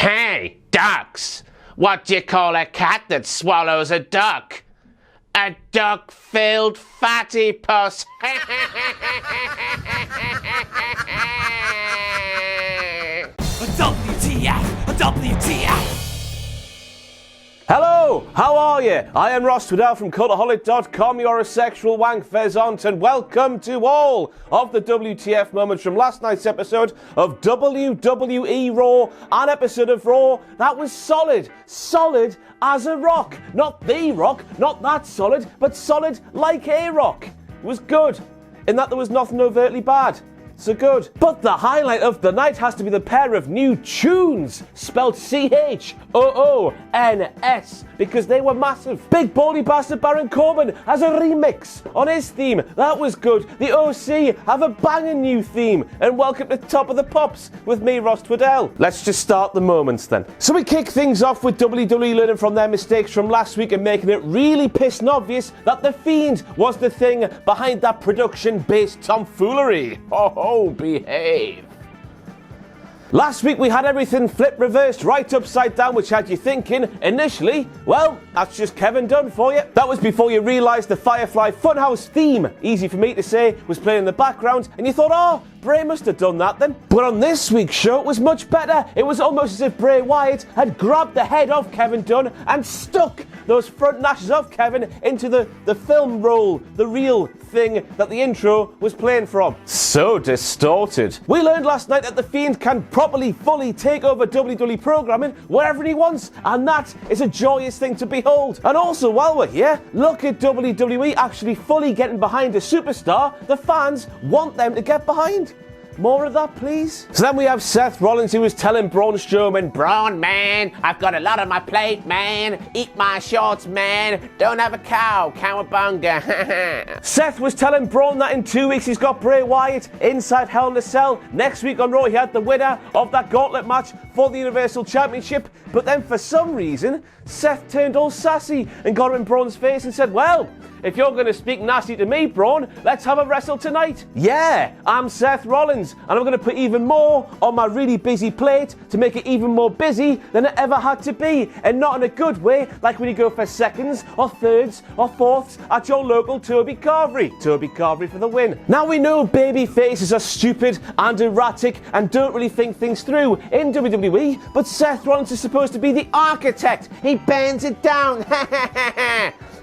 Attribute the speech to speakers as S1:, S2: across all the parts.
S1: Hey, ducks! What do you call a cat that swallows a duck? A duck-filled fatty puss.
S2: WTF! WTF!
S3: Hello, how are you? I am Ross Twiddell from Cultaholic.com, you're a sexual wank pheasant, and welcome to all of the WTF moments from last night's episode of WWE Raw, an episode of Raw that was solid as a rock. Not the rock, not that solid, but solid like a rock. It was good, in that there was nothing overtly bad. So good. But the highlight of the night has to be the pair of new tunes, spelled C-H-O-O-N-S, because they were massive. Big baldy bastard Baron Corbin has a remix on his theme. That was good. The OC have a banging new theme. And welcome to Top of the Pops with me, Ross Twiddell. Let's just start the moments then. So we kick things off with WWE learning from their mistakes from last week and making it really pissing obvious that the Fiend was the thing behind that production-based tomfoolery. Oh, behave. Last week we had everything flipped reversed right upside down, which had you thinking, initially, well, that's just Kevin Dunn for you. That was before you realised the Firefly Funhouse theme, easy for me to say, was playing in the background, and you thought, oh, Bray must have done that then. But on this week's show, it was much better. It was almost as if Bray Wyatt had grabbed the head of Kevin Dunn and stuck those front lashes of Kevin into the film roll, the real thing that the intro was playing from. So distorted. We learned last night that the Fiend can properly, fully take over WWE programming wherever he wants, and that is a joyous thing to behold. And also, while we're here, look at WWE actually fully getting behind a superstar the fans want them to get behind. More of that, please. So then we have Seth Rollins, who was telling Braun Strowman, "Braun, man, I've got a lot on my plate, man. Eat my shorts, man. Don't have a cow. Cowabunga." Seth was telling Braun that in 2 weeks he's got Bray Wyatt inside Hell in a Cell. Next week on Raw, he had the winner of that gauntlet match for the Universal Championship. But then for some reason, Seth turned all sassy and got him in Braun's face and said, "Well, if you're going to speak nasty to me, Braun, let's have a wrestle tonight." Yeah, I'm Seth Rollins, and I'm going to put even more on my really busy plate to make it even more busy than it ever had to be, and not in a good way, like when you go for seconds or thirds or fourths at your local Toby Carvery. Toby Carvery for the win. Now we know baby faces are stupid and erratic and don't really think things through in WWE, but Seth Rollins is supposed to be the architect. He bends it down.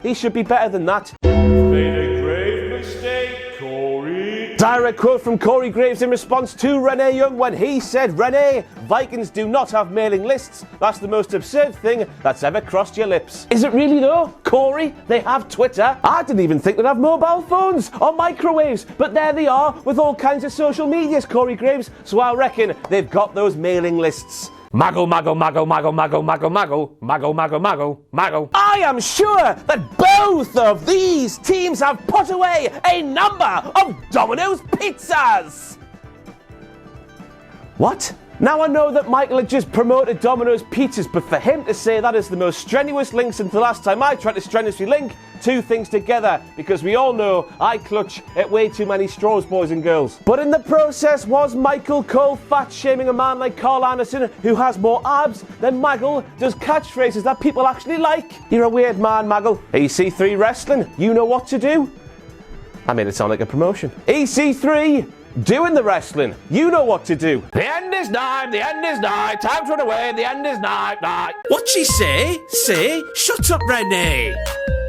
S3: He should be better than that.
S4: Made a grave mistake, Corey.
S3: Direct quote from Corey Graves in response to Renee Young when he said, "Renee, Vikings do not have mailing lists. That's the most absurd thing that's ever crossed your lips." Is it really though? Corey, they have Twitter. I didn't even think they'd have mobile phones or microwaves, but there they are with all kinds of social medias, Corey Graves, so I reckon they've got those mailing lists. Maggle, maggle, maggle, maggle, maggle, maggle, maggle, maggle, maggle, maggle, maggle. I am sure that both of these teams have put away a number of Domino's pizzas. What? Now I know that Michael had just promoted Domino's pizzas, but for him to say that is the most strenuous link since the last time I tried to strenuously link two things together, because we all know I clutch at way too many straws, boys and girls. But in the process, was Michael Cole fat-shaming a man like Carl Anderson, who has more abs than Maggle does catchphrases that people actually like? You're a weird man, Maggle. EC3 Wrestling, you know what to do. I made it sound like a promotion. EC3 doing the wrestling, you know what to do. The end is nigh, the end is nigh, time to run away, the end is nigh, nigh.
S2: What she say? Say, shut up, Renee.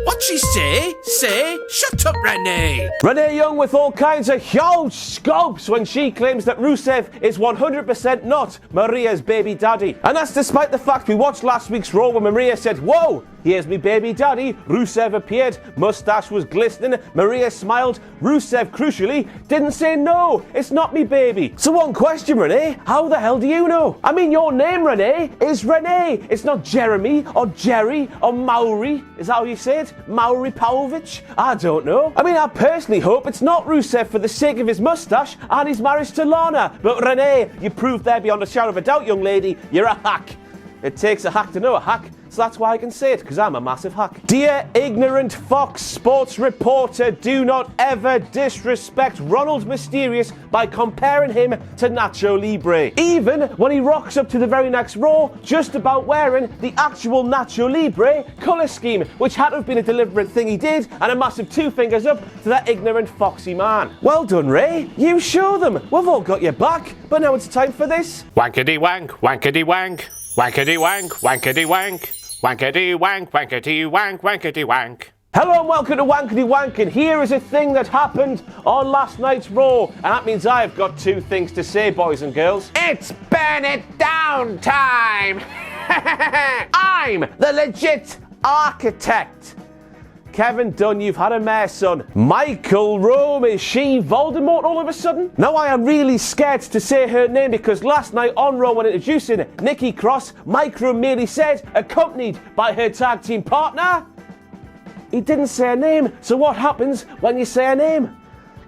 S2: What she say? Say, shut up, Renee.
S3: Renee Young with all kinds of huge scopes when she claims that Rusev is 100% not Maria's baby daddy. And that's despite the fact we watched last week's Raw when Maria said, "Whoa, here's me baby daddy." Rusev appeared, mustache was glistening, Maria smiled. Rusev, crucially, didn't say, "No, it's not me baby." So one question, Renee, how the hell do you know? I mean, your name, Renee, is Renee. It's not Jeremy or Jerry or Mauri. Is that how you say it? Mauri Pavlovich? I don't know. I mean, I personally hope it's not Rusev for the sake of his mustache and his marriage to Lana. But Renee, you proved there beyond a shadow of a doubt, young lady, you're a hack. It takes a hack to know a hack. so that's why I can say it, because I'm a massive hack. Dear ignorant Fox Sports reporter, do not ever disrespect Ronald Mysterious by comparing him to Nacho Libre. Even when he rocks up to the very next Raw, just about wearing the actual Nacho Libre colour scheme, which had to have been a deliberate thing he did, and a massive 2 fingers up to that ignorant Foxy man. Well done, Ray. You show them. We've all got your back, but now it's time for this.
S1: Wankety wank, wankety wank, wankety wank, wankety wank, wankety wank, wankety wank, wankety wank.
S3: Hello and welcome to Wankety Wank, and here is a thing that happened on last night's Raw, and that means I've got 2 things to say, boys and girls.
S1: It's burn it down time!
S3: I'm the legit architect. Kevin Dunn, you've had a mare, son. Michael Rome, is she Voldemort all of a sudden? Now I am really scared to say her name because last night on Raw when introducing Nikki Cross, Micro merely said, accompanied by her tag team partner. He didn't say her name, so what happens when you say her name?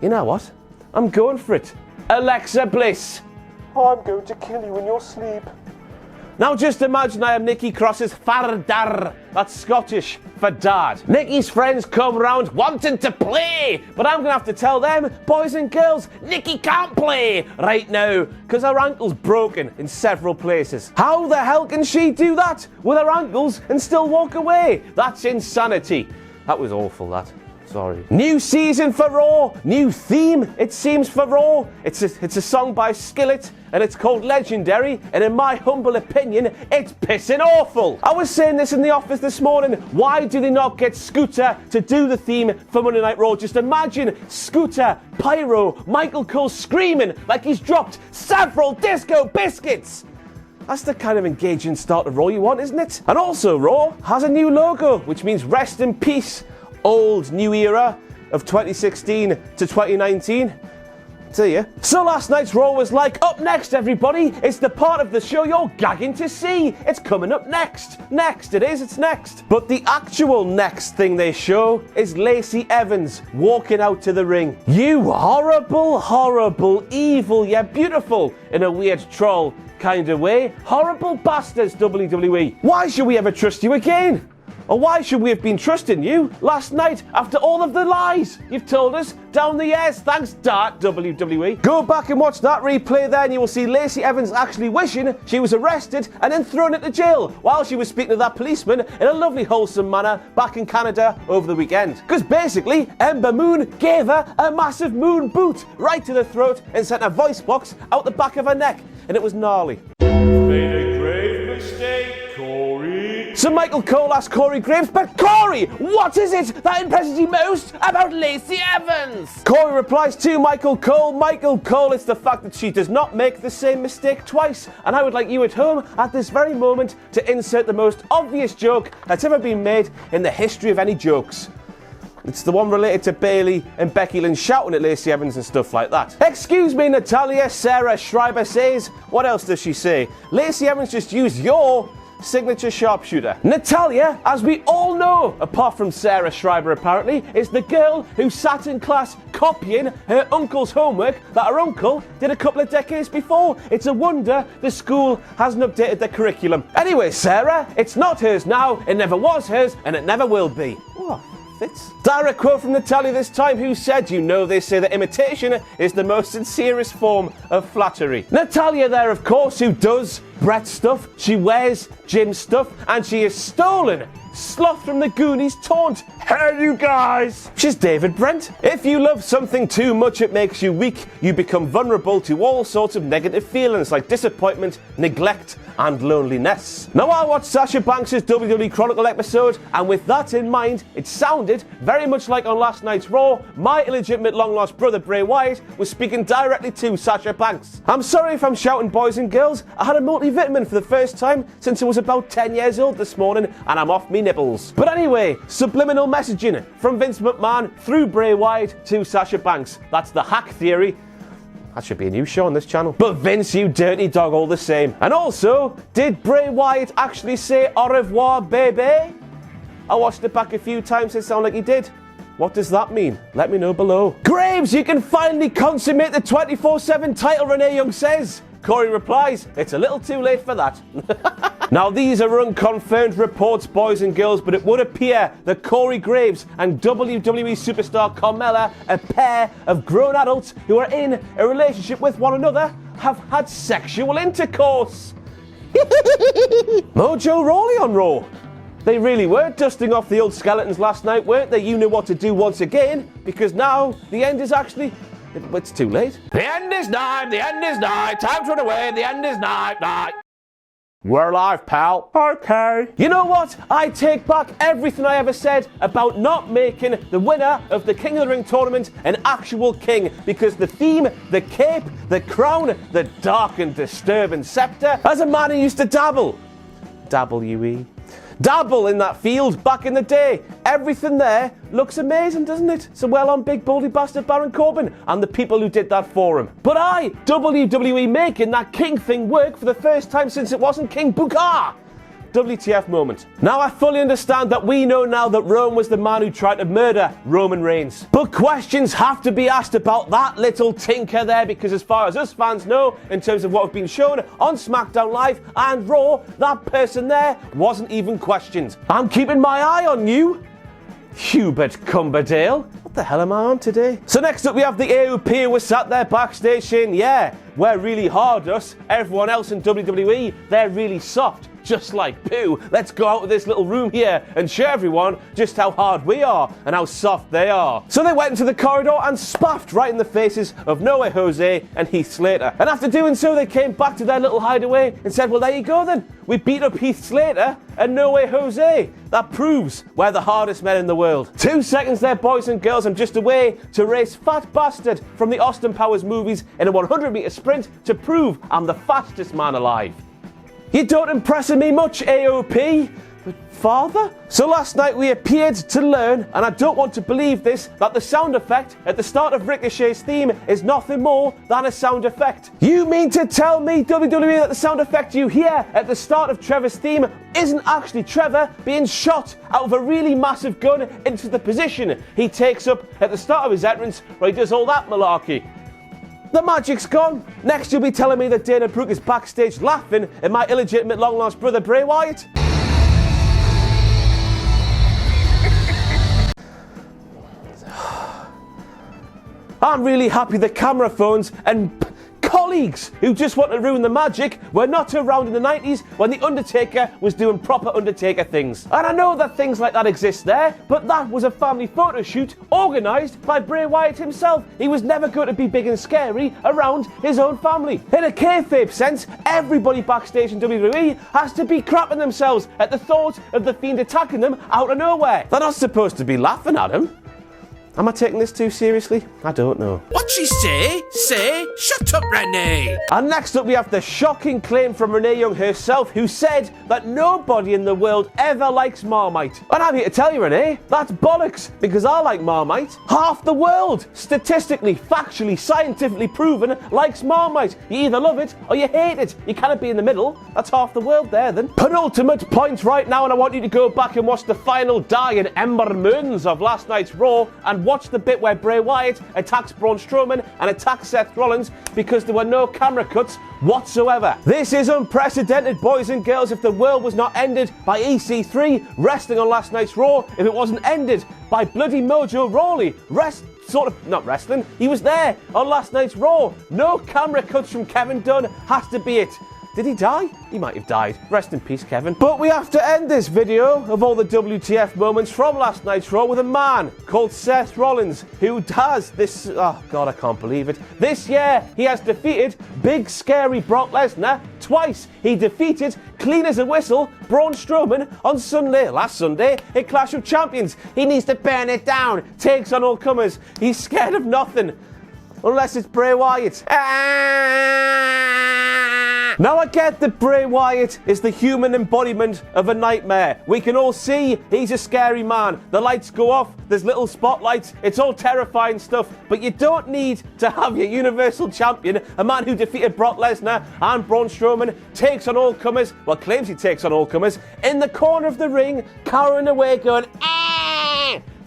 S3: You know what? I'm going for it. Alexa Bliss. Oh, I'm going to kill you in your sleep. Now just imagine I am Nikki Cross's fardar. That's Scottish for dad. Nikki's friends come round wanting to play, but I'm going to have to tell them, boys and girls, Nikki can't play right now because her ankle's broken in several places. How the hell can she do that with her ankles and still walk away? That's insanity. That was awful, that. Sorry. New season for Raw, new theme, it seems, for Raw. It's a song by Skillet, and it's called Legendary, and in my humble opinion, it's pissing awful. I was saying this in the office this morning, why do they not get Scooter to do the theme for Monday Night Raw? Just imagine Scooter, Pyro, Michael Cole screaming like he's dropped several disco biscuits. That's the kind of engaging start to Raw you want, isn't it? And also, Raw has a new logo, which means rest in peace, old new era of 2016 to 2019. See ya. So last night's Raw was like, up next, everybody. It's the part of the show you're gagging to see. It's coming up next. Next, it's next. But the actual next thing they show is Lacey Evans walking out to the ring. You horrible, horrible, evil, yet beautiful in a weird troll kind of way. Horrible bastards, WWE. Why should we ever trust you again? Or why should we have been trusting you last night after all of the lies you've told us down the years? Thanks, Dart, WWE. Go back and watch that replay there and you will see Lacey Evans actually wishing she was arrested and then thrown into jail while she was speaking to that policeman in a lovely wholesome manner back in Canada over the weekend. Because basically, Ember Moon gave her a massive moon boot right to the throat and sent a voice box out the back of her neck. And it was gnarly.
S4: Made a grave mistake, Corey.
S3: So Michael Cole asked Corey Graves, but Corey, what is it that impresses you most about Lacey Evans? Corey replies to Michael Cole, it's the fact that she does not make the same mistake twice. And I would like you at home at this very moment to insert the most obvious joke that's ever been made in the history of any jokes. It's the one related to Bailey and Becky Lynch shouting at Lacey Evans and stuff like that. Excuse me, Natalia, Sarah Schreiber says. What else does she say? Lacey Evans just used your signature sharpshooter. Natalia, as we all know, apart from Sarah Schreiber apparently, is the girl who sat in class copying her uncle's homework that her uncle did a couple of decades before. It's a wonder the school hasn't updated their curriculum. Anyway, Sarah, it's not hers now, it never was hers, and it never will be. Oh. Direct quote from Natalia this time, who said, you know they say that imitation is the most sincerest form of flattery. Natalia there, of course, who does Brett stuff, she wears Jim stuff, and she has stolen Sloth from the Goonies taunt. Hey, you guys! She's David Brent. If you love something too much, it makes you weak. You become vulnerable to all sorts of negative feelings like disappointment, neglect, and loneliness. Now, I watched Sasha Banks' WWE Chronicle episode, and with that in mind, it sounded very much like on last night's Raw, my illegitimate long-lost brother Bray Wyatt was speaking directly to Sasha Banks. I'm sorry if I'm shouting, boys and girls. I had a multivitamin for the first time since I was about 10 years old this morning, and I'm off me nipples. But anyway, subliminal messaging from Vince McMahon through Bray Wyatt to Sasha Banks. That's the hack theory. That should be a new show on this channel. But Vince, you dirty dog, all the same. And also, did Bray Wyatt actually say au revoir, baby? I watched it back a few times, it sounded like he did. What does that mean? Let me know below. Graves, you can finally consummate the 24/7 title, Renee Young says. Corey replies, it's a little too late for that. Now, these are unconfirmed reports, boys and girls, but it would appear that Corey Graves and WWE superstar Carmella, a pair of grown adults who are in a relationship with one another, have had sexual intercourse. Mojo Rawley on Raw. They really were dusting off the old skeletons last night, weren't they? You know what to do once again, because now the end is actually... it's too late.
S1: The end is nigh, the end is nigh, time to run away, the end is nigh.
S3: We're live, pal. Okay. You know what? I take back everything I ever said about not making the winner of the King of the Ring tournament an actual king, because the theme, the cape, the crown, the dark and disturbing scepter, as a man who used to dabble in that field back in the day. Everything there looks amazing, doesn't it? So well on big baldy bastard Baron Corbin and the people who did that for him. But WWE making that king thing work for the first time since it wasn't King Booker. WTF moment. Now I fully understand that we know now that Rome was the man who tried to murder Roman Reigns. But questions have to be asked about that little tinker there, because as far as us fans know, in terms of what have been shown on SmackDown Live and Raw, that person there wasn't even questioned. I'm keeping my eye on you, Hubert Cumberdale. What the hell am I on today? So next up we have the AOP who was sat there backstage saying, yeah, we're really hard us. Everyone else in WWE, they're really soft. Just like poo. Let's go out of this little room here and show everyone just how hard we are and how soft they are. So they went into the corridor and spaffed right in the faces of No Way Jose and Heath Slater. And after doing so, they came back to their little hideaway and said, well, there you go then. We beat up Heath Slater and No Way Jose. That proves we're the hardest men in the world. 2 seconds there, boys and girls. I'm just away to race Fat Bastard from the Austin Powers movies in a 100-meter sprint to prove I'm the fastest man alive. You don't impress me much, AOP. But father? So last night we appeared to learn, and I don't want to believe this, that the sound effect at the start of Ricochet's theme is nothing more than a sound effect. You mean to tell me, WWE, that the sound effect you hear at the start of Trevor's theme isn't actually Trevor being shot out of a really massive gun into the position he takes up at the start of his entrance, where he does all that malarkey? The magic's gone. Next you'll be telling me that Dana Brooke is backstage laughing at my illegitimate long-lost brother Bray Wyatt. I'm really happy the camera phones and colleagues who just want to ruin the magic were not around in the 90s when The Undertaker was doing proper Undertaker things. And I know that things like that exist there, but that was a family photo shoot organised by Bray Wyatt himself. He was never going to be big and scary around his own family. In a kayfabe sense, everybody backstage in WWE has to be crapping themselves at the thought of the Fiend attacking them out of nowhere. They're not supposed to be laughing at him. Am I taking this too seriously? I don't know.
S2: What she say? Say, shut up, Renee.
S3: And next up we have the shocking claim from Renee Young herself, who said that nobody in the world ever likes Marmite. And I'm here to tell you, Renee, that's bollocks, because I like Marmite. Half the world, statistically, factually, scientifically proven, likes Marmite. You either love it or you hate it. You cannot be in the middle. That's half the world there then. Penultimate point right now, and I want you to go back and watch the final die in Ember Moons of last night's Raw, and watch the bit where Bray Wyatt attacks Braun Strowman and attacks Seth Rollins, because there were no camera cuts whatsoever. This is unprecedented, boys and girls. If the world was not ended by EC3 wrestling on last night's Raw, if it wasn't ended by bloody Mojo Rawley not wrestling, he was there on last night's Raw. No camera cuts from Kevin Dunn has to be it. Did he die? He might have died. Rest in peace, Kevin. But we have to end this video of all the WTF moments from last night's Raw with a man called Seth Rollins, who has this... oh, God, I can't believe it. This year, he has defeated big, scary Brock Lesnar twice. He defeated, clean as a whistle, Braun Strowman on last Sunday, at Clash of Champions. He needs to burn it down. Takes on all comers. He's scared of nothing. Unless it's Bray Wyatt. Now I get that Bray Wyatt is the human embodiment of a nightmare. We can all see he's a scary man. The lights go off, there's little spotlights, it's all terrifying stuff. But you don't need to have your Universal Champion, a man who defeated Brock Lesnar and Braun Strowman, takes on all comers, well, claims he takes on all comers, in the corner of the ring, cowering away going,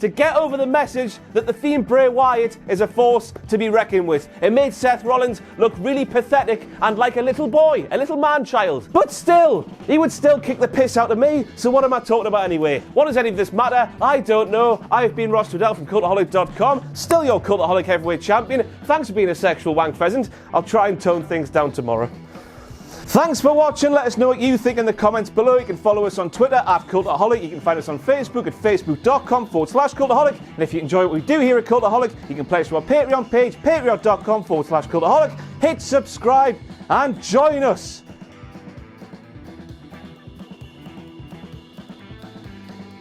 S3: to to get over the message that the Fiend Bray Wyatt is a force to be reckoned with. It made Seth Rollins look really pathetic and like a little boy, a little man-child. But still, he would still kick the piss out of me, so what am I talking about anyway? What does any of this matter? I don't know. I've been Ross Trudell from Cultaholic.com, still your Cultaholic Heavyweight Champion. Thanks for being a sexual wank pheasant. I'll try and tone things down tomorrow. Thanks for watching. Let us know what you think in the comments below. You can follow us on Twitter @Cultaholic. You can find us on Facebook at facebook.com/Cultaholic. And if you enjoy what we do here at Cultaholic, you can play us from our Patreon page, patreon.com/Cultaholic. Hit subscribe and join us.